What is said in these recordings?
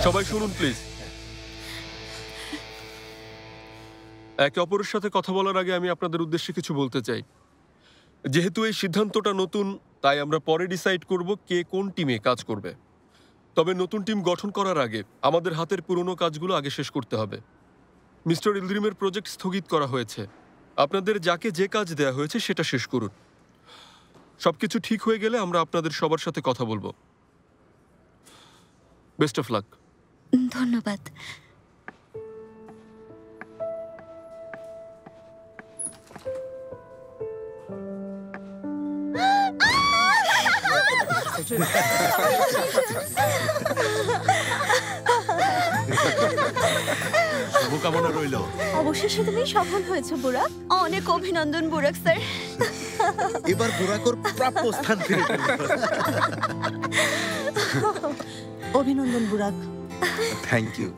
সবাই শুনুন প্লিজ। একে অপরের সাথে কথা বলার আগে আমি আপনাদের উদ্দেশ্যে কিছু বলতে চাই। যেহেতু এই সিদ্ধান্তটা নতুন, তাই আমরা পরে ডিসাইড করব কে কোন টিমে কাজ করবে। তবে নতুন টিম গঠন করার আগে আমাদের হাতের পুরনো কাজগুলো আগে শেষ করতে হবে। মিস্টার ইলদ্রিমের প্রজেক্ট স্থগিত করা হয়েছে। আপনাদের যাকে যে কাজ দেয়া হয়েছে সেটা শেষ করুন। সবকিছু ঠিক হয়ে গেলে আমরা আপনাদের সবার সাথে কথা বলবো। Best of luck. ধন্যবাদ। শুভকামনা রইল। অবশেষে তুমি সফল হয়েছো বুরাক। অনেক অভিনন্দন বুরাক স্যার। এবার বুরাকর প্রাপ্য স্থান ফিরে পেল। অভিনন্দন বুরাক। Thank you.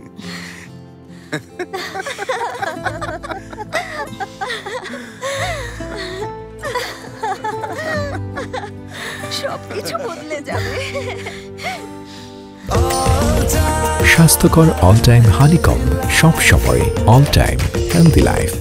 সবকিছু বদলে যাবে। স্বাস্থ্যকর অল টাইম হানিকম্ব, সব সময় all time healthy life.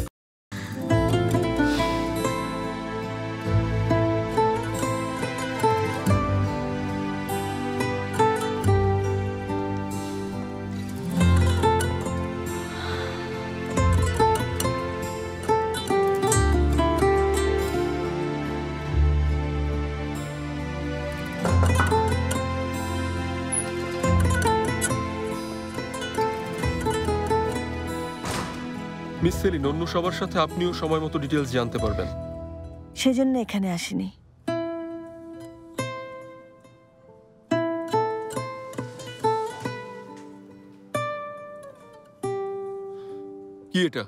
Miss saline, অন্য সবার সাথে আপনিও সময় মতো ডিটেলস জানতে পারবেন। সেজন্য এখানে আসিনি। কি এটা?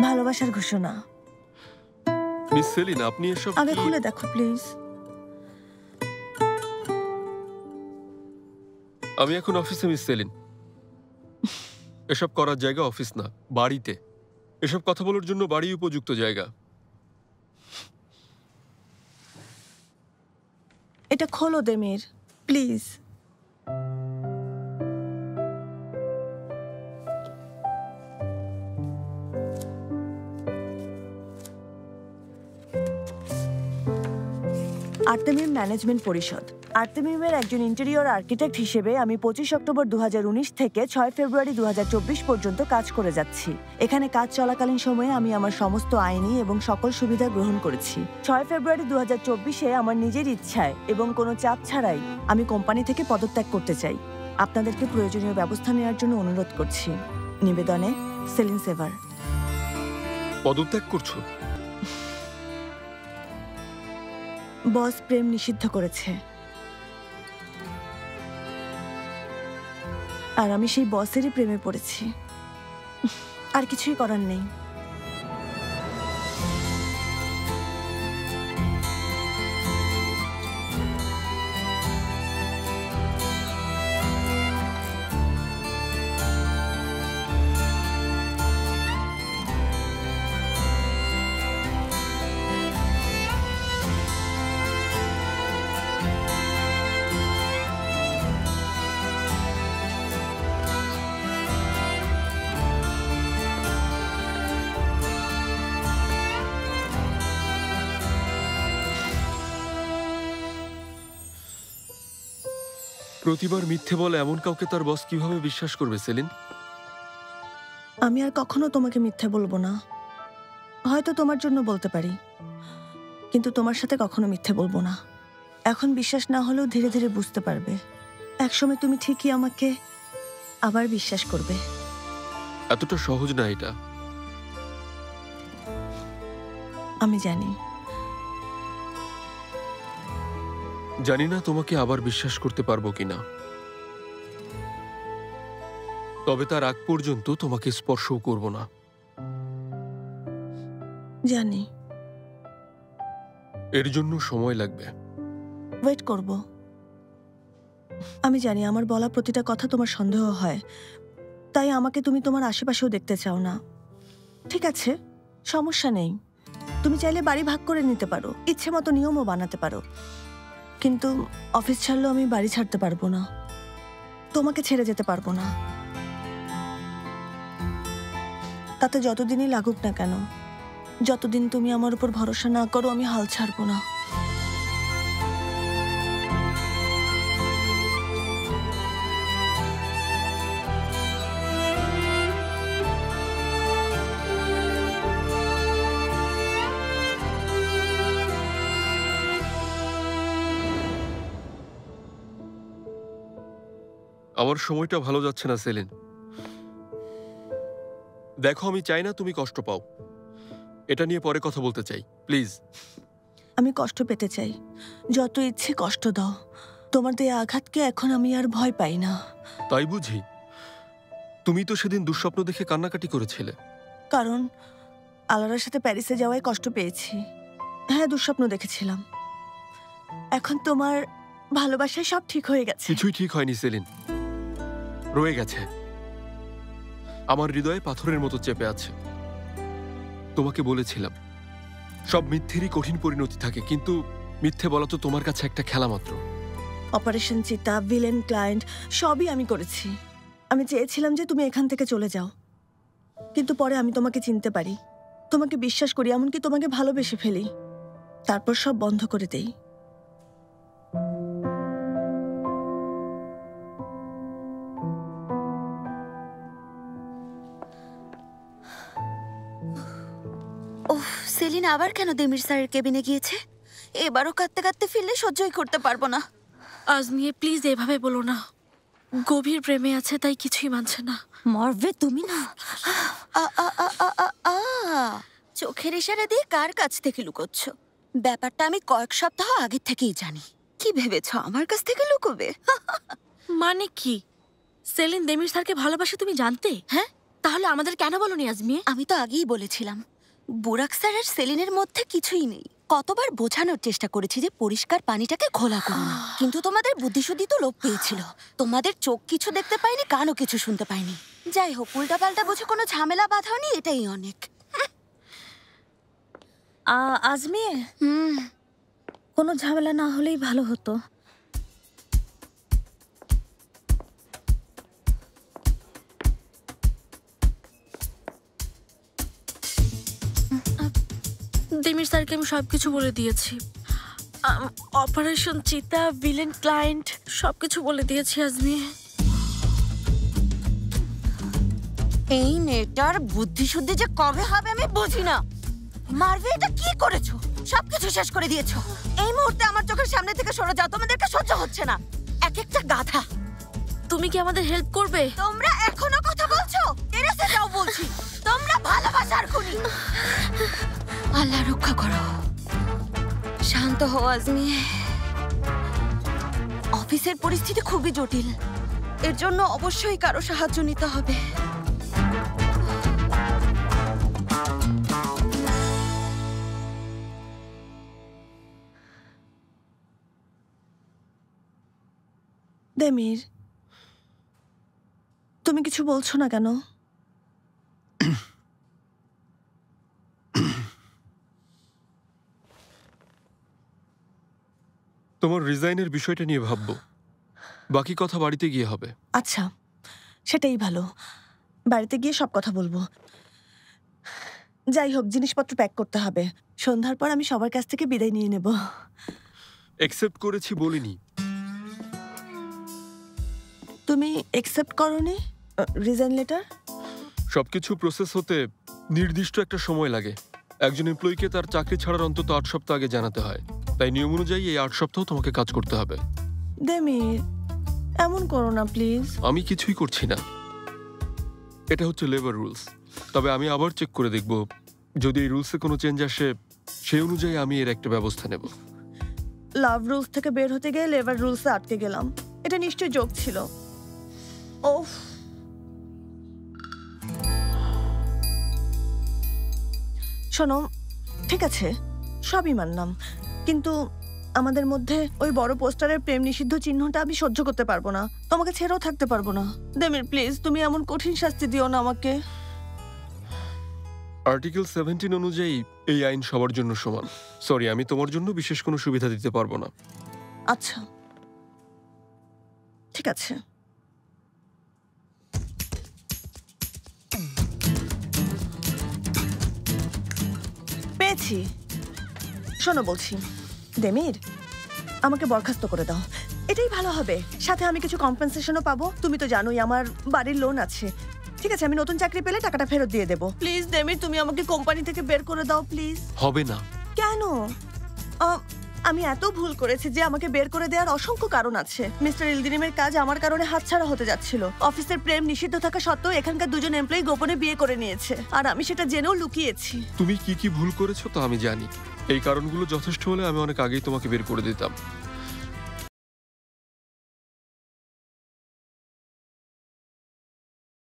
ভালোবাসার ঘোষণা। মিস সেলিন, আপনি এসব আগে কি? খুলে দেখো প্লিজ। আমি এখন অফিসে মিস সেলিন। এসব করার জায়গা অফিস না, বাড়িতে। এসব কথা বলার জন্য বাড়ি উপযুক্ত জায়গা। এটা খোলো দেমির, প্লিজ। আর্তেমিম ম্যানেজমেন্ট পরিষদ। আর্তেমিমের একজন ইন্টেরিয়র আর্কিটেক্ট হিসেবে আমি 25 অক্টোবর 2019 থেকে 6 ফেব্রুয়ারি 2024 পর্যন্ত কাজ করে যাচ্ছি। এখানে কাজ চলাকালীন সময়ে আমি আমার সমস্ত আইনি এবং সকল সুবিধা গ্রহণ করেছি। 6 ফেব্রুয়ারি 2024-এ আমার নিজের ইচ্ছায় এবং কোনো চাপ ছাড়াই আমি কোম্পানি থেকে পদত্যাগ করতে চাই। আপনাদেরকে প্রয়োজনীয় ব্যবস্থা নেওয়ার জন্য অনুরোধ করছি। নিবেদনে, সেলিন সেভার। পদত্যাগ করছো? বস প্রেম নিষিদ্ধ করেছে, আর আমি সেই বসেরই প্রেমে পড়েছি। আর কিছুই করার নেই। প্রতিবার মিথ্যে বলে এমন কাউকে তার বস কিভাবে বিশ্বাস করবে সেলিন? আমি আর কখনো তোমাকে মিথ্যে বলবো না। হয়তো তোমার জন্য বলতে পারি, কিন্তু তোমার সাথে কখনো মিথ্যে বলবো না। এখন বিশ্বাস না হলেও ধীরে ধীরে বুঝতে পারবে। একসময় তুমি ঠিকই আমাকে আবার বিশ্বাস করবে। এতটা সহজ না এটা। আমি জানি। জানি না তোমাকে আবার বিশ্বাস করতে পারবো কিনা, তবে তার আগ পর্যন্ত তোমাকে স্পর্শও করব না। জানি। এর জন্য সময় লাগবে। ওয়েট করব। আমি জানি আমার বলা প্রতিটা কথা তোমার সন্দেহ হয়, তাই আমাকে তুমি তোমার আশেপাশেও দেখতে চাও না। ঠিক আছে, সমস্যা নেই। তুমি চাইলে বাড়ি ভাগ করে নিতে পারো, ইচ্ছে মতো নিয়মও বানাতে পারো, কিন্তু অফিস ছাড়লেও আমি বাড়ি ছাড়তে পারবো না। তোমাকে ছেড়ে যেতে পারবো না। তাতে যতদিনই লাগুক না কেন, যতদিন তুমি আমার উপর ভরসা না করো, আমি হাল ছাড়বো না। আমার সময়টা ভালো যাচ্ছে না সেলিন। দেখো, আমি চাই না তুমি কষ্ট পাও। এটা নিয়ে পরে কথা বলতে চাই, প্লিজ। আমি কষ্ট পেতে চাই, যত ইচ্ছে কষ্ট দাও। তোমার দেয়া আঘাতকে এখন আমি আর ভয় পাই না। তাই বুঝি? তুমি তো সেদিন দুঃস্বপ্ন দেখে কান্নাকাটি করেছিলে। কারণ আলারার সাথে প্যারিসে যাওয়ায় কষ্ট পেয়েছি। হ্যাঁ, দুঃস্বপ্ন দেখেছিলাম। এখন তোমার ভালোবাসায় সব ঠিক হয়ে গেছে। কিছুই ঠিক হয়নি সেলিন, রয়ে গেছে। আমার হৃদয়ে পাথরের মতো চেপে আছে। তোমাকে বলেছিলাম সব মিথ্যেরই কঠিন পরিণতি থাকে, কিন্তু মিথ্যে বলা তো তোমার কাছে একটা খেলা মাত্র। অপারেশন চিতা, ভিলেন ক্লায়েন্ট সবই আমি করেছি। আমি চেয়েছিলাম যে তুমি এখান থেকে চলে যাও, কিন্তু পরে আমি তোমাকে চিনতে পারি, তোমাকে বিশ্বাস করি, এমনকি তোমাকে ভালোবেসে ফেলি। তারপর সব বন্ধ করে দেই। ওহ, সেলিন আবার কেন দেমির স্যারের কেবিনে গিয়েছে? এবারও কাঁদতে কাঁদতে ফিরলে সহ্যই করতে পারবো না। আজমিয়ে প্লিজ এভাবে বলো না। গভীর প্রেমে আছে, তাই কিছুই মানছে না। মারবে তুমি না। আ, আ, আ, আ, আ, আ। চোখের ইশারা দিয়ে কার কাছ থেকে লুকোচ্ছ? ব্যাপারটা আমি কয়েক সপ্তাহ আগে থেকেই জানি। কি ভেবেছ আমার কাছ থেকে লুকোবে? মানে কি? সেলিন দেমির স্যারকে ভালোবাসে তুমি জানতে? হ্যাঁ, তাহলে আমাদের কেন বলনি আজমিয়ে? আমি তো আগেই বলেছিলাম বুরাক স্যার আর সেলিনের মধ্যে কিছুই নেই। কতবার বোঝানোর চেষ্টা করেছি যে পরিষ্কার পানিটাকে ঘোলা করো না, কিন্তু তোমাদের বুদ্ধিশুদ্ধি তো লোপ পেয়েছিল। তোমাদের চোখ কিছু দেখতে পায়নি, কানও কিছু শুনতে পায়নি। যাই হোক, উল্টাপাল্টা বুঝে কোনো ঝামেলা বাঁধাওনি, এটাই অনেক। আজমিয়ে, হুম, কোনো ঝামেলা না হলেই ভালো হতো। দেমির স্যারকে আমি সবকিছু বলে দিয়েছি। অপারেশন চিতা, ভিলেন ক্লায়েন্ট সবকিছু বলে দিয়েছি আজমিয়ে। এই মেয়েটার বুদ্ধিশুদ্ধি যে কবে হবে আমি বুঝি না। মারভি, এটা কি করেছো? সবকিছু শেষ করে দিয়েছো। এই মুহূর্তে আমার চোখের সামনে থেকে সরে যাও, তোমাদেরকে সহ্য হচ্ছে না। এক একটা গাধা। তুমি কি আমাদের হেল্প করবে? তোমরা এখনো কথা বলছো? টেরেসে যাও বলছি। তোমরা ভালোবাসার খুনি। আল্লাহ রক্ষা করো। শান্ত হও আজমিয়ে। অফিসের পরিস্থিতি খুবই জটিল, এর জন্য অবশ্যই কারো সাহায্য নিতে হবে। দেমির, তুমি কিছু বলছো না কেন? তোমার রিজাইনের বিষয়টা নিয়ে ভাববো, বাকি কথা বাড়িতে গিয়ে হবে। আচ্ছা, সেটাই ভালো। বাড়িতে গিয়ে সব কথা বলবো। যাই হোক, জিনিসপত্র প্যাক করতে হবে। সন্ধ্যার পর আমি সবার কাছ থেকে বিদায় নিয়ে নেব। একসেপ্ট করেছি বলিনি। তুমি একসেপ্ট করোনি রিজাইন লেটার? সবকিছু প্রসেস হতে নির্দিষ্ট একটা সময় লাগে। একজন এমপ্লয়িকে তার চাকরি ছাড়ার অন্তত 8 সপ্তাহ আগে জানাতে হয়। তাই নিয়ম অনুযায়ী এই 8 সপ্তাহ তোমাকে কাজ করতে হবে। দেমির, এমন করো না প্লিজ। আমি কিছুই করছি না, এটা হচ্ছে লেবার রুলস। তবে আমি আবার চেক করে দেখব, যদি এই রুলসে কোনো চেঞ্জ আসে সেই অনুযায়ী আমি এর একটা ব্যবস্থা নেব। লাভ রুলস থেকে বের হতে গিয়ে লেবার রুলসে আটকে গেলাম। এটা নিশ্চয়ই জোক ছিল। ওফ, শোনো, ঠিক আছে সবই মানলাম, কিন্তু আমাদের মধ্যে ওই বড় পোস্টারের প্রেম নিষিদ্ধ চিহ্নটা আমি সহ্য করতে পারবো না। তোমাকে ছেড়েও থাকতে পারবো না। দেমির প্লিজ, তুমি এমন কঠিন শাস্তি দিও না আমাকে। আর্টিকেল 17 অনুযায়ী এই আইন সবার জন্য সমান। সরি, আমি তোমার জন্য বিশেষ কোনো সুবিধা দিতে পারবো না। আচ্ছা, ঠিক আছে। দিচ্ছি। শোনো বলছি, দেমির আমাকে বরখাস্ত করে দাও, এটাই ভালো হবে। সাথে আমি কিছু কম্পেনসেশনও পাবো। তুমি তো জানোই আমার বাড়ির লোন আছে। ঠিক আছে, আমি নতুন চাকরি পেলে টাকাটা ফেরত দিয়ে দেবো। প্লিজ দেমির, তুমি আমাকে কোম্পানি থেকে বের করে দাও প্লিজ। হবে না। কেন? আমি এত ভুল করেছি যে আমাকে বের করে দেওয়ার অসংখ্য কারণ আছে। মিস্টার ইলদিরিমের কাজ আমার কারণে হাতছাড়া হতে যাচ্ছিল। অফিসের প্রেম নিষিদ্ধ থাকা সত্ত্বেও এখানকার দুজন এমপ্লয়ি গোপনে বিয়ে করে নিয়েছে, আর আমি সেটা জেনেও লুকিয়েছি। তুমি কি কি ভুল করেছো তা আমি জানি। এই কারণগুলো যথেষ্ট হলে আমি অনেক আগেই তোমাকে বের করে দিতাম।